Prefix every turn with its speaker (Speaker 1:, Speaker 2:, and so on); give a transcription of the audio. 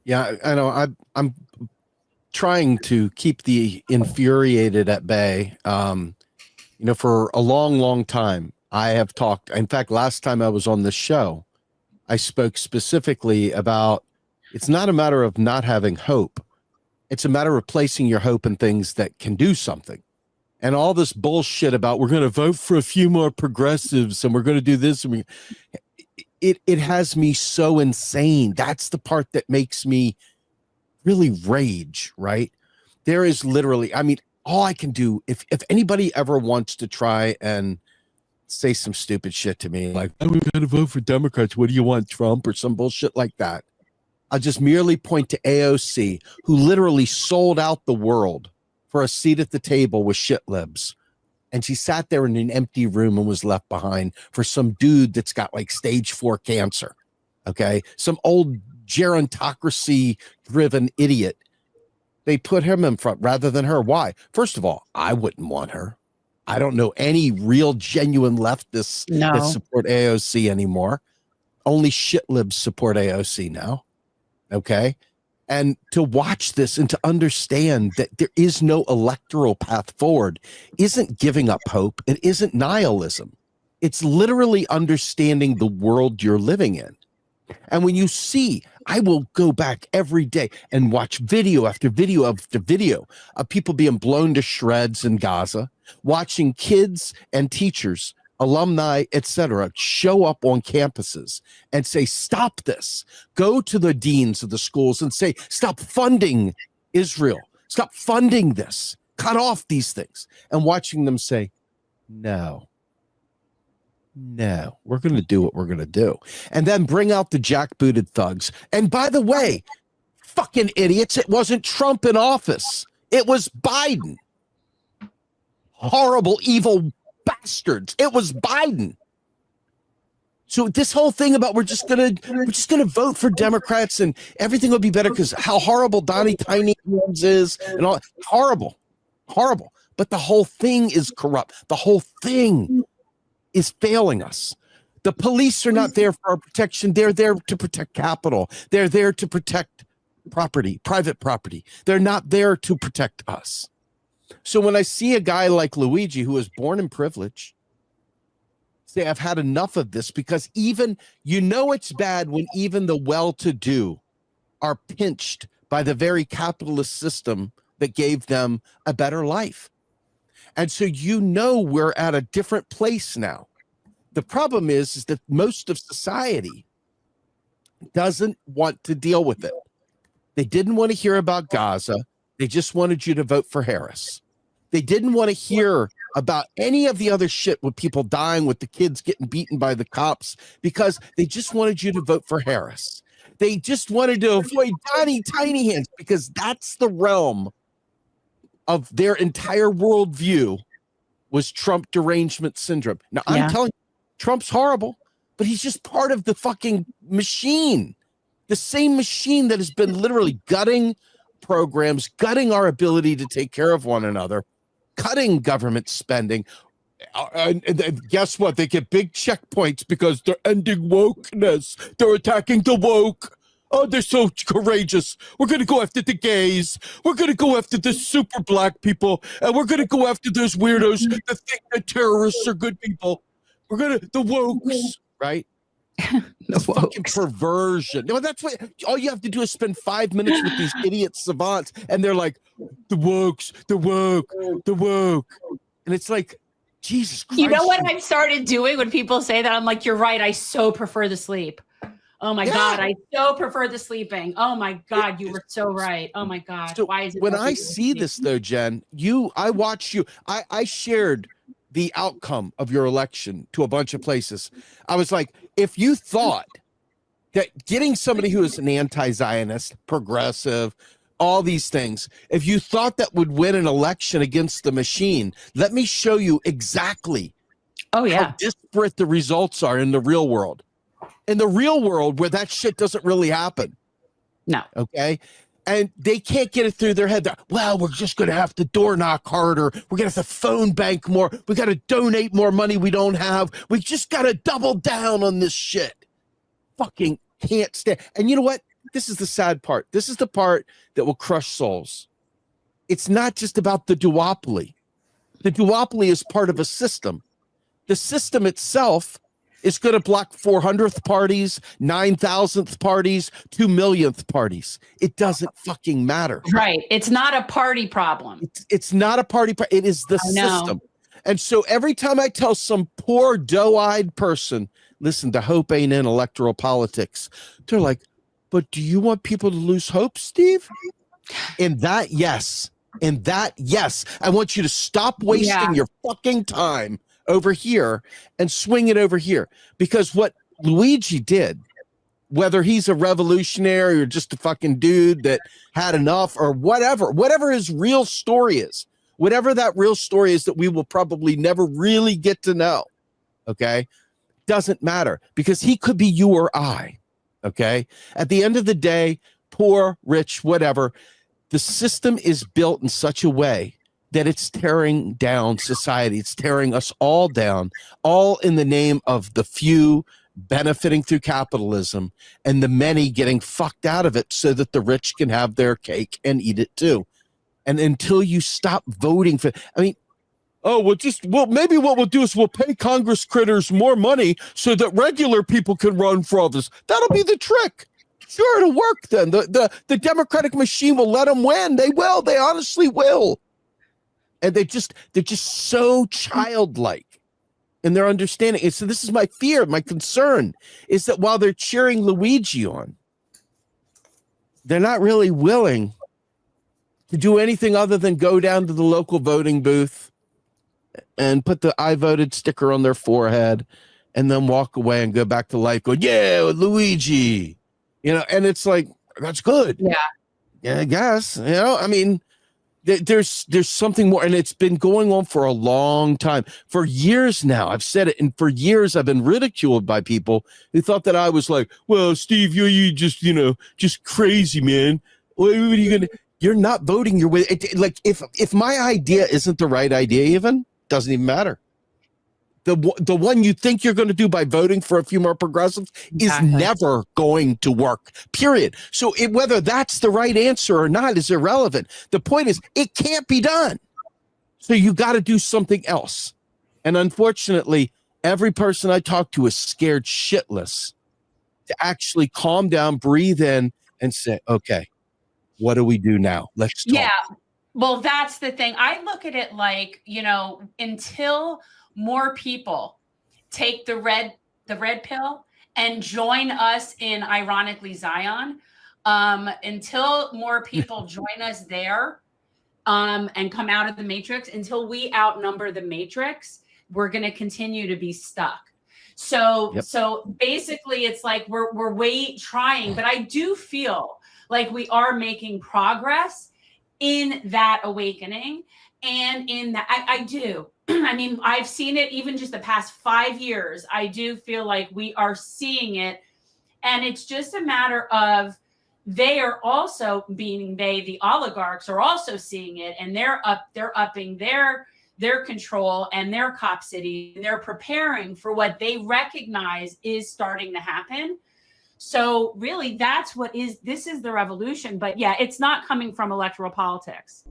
Speaker 1: Yeah, I know. I'm trying to keep the infuriated at bay. For a long, long time, I have talked. In fact, last time I was on this show, I spoke specifically about it's not a matter of not having hope. It's a matter of placing your hope in things that can do something. And all this bullshit about we're going to vote for a few more progressives and we're going to do this. And it has me so insane. That's the part that makes me really rage, right? There is literally, I mean, all I can do, if anybody ever wants to try and say some stupid shit to me, like, oh, we got to vote for Democrats, what do you want, Trump, or some bullshit like that, I'll just merely point to AOC, who literally sold out the world for a seat at the table with shit libs. And she sat there in an empty room and was left behind for some dude that's got like stage 4 cancer. Okay. Some old gerontocracy driven idiot. They put him in front rather than her. Why? First of all, I wouldn't want her. I don't know any real genuine leftists that support AOC anymore. Only shit libs support AOC now. Okay. And to watch this and to understand that there is no electoral path forward isn't giving up hope. It isn't nihilism. It's literally understanding the world you're living in. And when you see, I will go back every day and watch video after video after video of people being blown to shreds in Gaza, watching kids and teachers, alumni, etc., show up on campuses and say, stop this. Go to the deans of the schools and say, stop funding Israel. Stop funding this. Cut off these things. And watching them say, no, we're going to do what we're going to do. And then bring out the jackbooted thugs. And by the way, fucking idiots, it wasn't Trump in office. It was Biden. Horrible, evil bastards. It was Biden. So this whole thing about we're just gonna vote for Democrats and everything will be better because how horrible Donnie Tiny Hands is and all, horrible. But the whole thing is corrupt. The whole thing is failing us. The police are not there for our protection. They're there to protect capital. They're there to protect property, private property. They're not there to protect us. So when I see a guy like Luigi, who was born in privilege, say, I've had enough of this, because even, it's bad when even the well-to-do are pinched by the very capitalist system that gave them a better life. And so we're at a different place now. The problem is that most of society doesn't want to deal with it. They didn't want to hear about Gaza. They just wanted you to vote for Harris. They didn't want to hear about any of the other shit with people dying, with the kids getting beaten by the cops, because they just wanted you to vote for Harris. They just wanted to avoid Donnie Tiny Hands because that's the realm of their entire worldview was Trump derangement syndrome. Now, I'm telling you, Trump's horrible, but he's just part of the fucking machine. The same machine that has been literally gutting programs, gutting our ability to take care of one another, cutting government spending. And guess what? They get big checkpoints because they're ending wokeness. They're attacking the woke. Oh, they're so courageous. We're going to go after the gays. We're going to go after the super black people. And we're going to go after those weirdos that think that terrorists are good people. We're going to, the wokes, right?
Speaker 2: The
Speaker 1: fucking perversion. No, that's what, all you have to do is spend 5 minutes with these idiot savants. And they're like, the wokes, the woke, the woke. And it's like, Jesus Christ.
Speaker 3: You know what I've started doing when people say that? I'm like, you're right. I so prefer the sleep. Oh my God, I so prefer the sleeping. Oh my God, you were so right. Oh my God.
Speaker 1: So
Speaker 3: why is it
Speaker 1: when I see this though, Jen, I watch you. I shared the outcome of your election to a bunch of places. I was like, if you thought that getting somebody who is an anti-Zionist, progressive, all these things, if you thought that would win an election against the machine, let me show you exactly how disparate the results are in the real world. In the real world, where that shit doesn't really happen.
Speaker 3: No.
Speaker 1: Okay. And they can't get it through their head. Well, we're just going to have to door knock harder. We're going to have to phone bank more. We got to donate more money we don't have. We just got to double down on this shit. Fucking can't stand. And you know what? this is the sad part. This is the part that will crush souls. It's not just about the duopoly. The duopoly is part of a system. The system itself is going to block 400th parties, 9,000th parties, 2 millionth parties. It doesn't fucking matter.
Speaker 3: Right. It's not a party problem.
Speaker 1: It's not a party. It is the system. And so every time I tell some poor doe-eyed person, listen, the hope ain't in electoral politics, they're like, but do you want people to lose hope, Steve? In that, yes. In that, yes. I want you to stop wasting your fucking time over here and swing it over here. Because what Luigi did, whether he's a revolutionary or just a fucking dude that had enough or whatever his real story is, whatever that real story is that we will probably never really get to know, okay, doesn't matter, because he could be you or I, okay? At the end of the day, poor, rich, whatever, the system is built in such a way that it's tearing down society. It's tearing us all down, all in the name of the few benefiting through capitalism and the many getting fucked out of it so that the rich can have their cake and eat it too. And until you stop voting for, I mean, maybe what we'll do is we'll pay Congress critters more money so that regular people can run for office. That'll be the trick. Sure, it'll work then. The Democratic machine will let them win. They will. They honestly will. And they're just so childlike in their understanding. And so this is my fear, my concern, is that while they're cheering Luigi on, they're not really willing to do anything other than go down to the local voting booth and put the I voted sticker on their forehead and then walk away and go back to life going, yeah, Luigi, you know, and it's like, that's good. Yeah, I guess, you know, I mean, there's something more, and it's been going on for a long time, for years now. I've said it, and for years I've been ridiculed by people who thought that I was like, well, Steve, you just, you know, just crazy, man. What are you gonna? You're not voting your way. Like if my idea isn't the right idea, even doesn't even matter. The one you think you're going to do by voting for a few more progressives is never going to work, period. So whether that's the right answer or not is irrelevant. The point is it can't be done. So you got to do something else. And unfortunately, every person I talk to is scared shitless to actually calm down, breathe in, and say, okay, what do we do now? Let's talk.
Speaker 3: Yeah. Well, that's the thing. I look at it like, you know, until more people take the red pill and join us in, ironically, Zion, until more people join us there and come out of the matrix, until we outnumber the matrix, we're going to continue to be stuck. So basically it's like we're trying, but I do feel like we are making progress in that awakening and in that I do. I mean, I've seen it even just the past 5 years. I do feel like we are seeing it. And it's just a matter of they are also the oligarchs are also seeing it. And they're upping their control and their cop city. They're preparing for what they recognize is starting to happen. So really, this is the revolution. But yeah, it's not coming from electoral politics.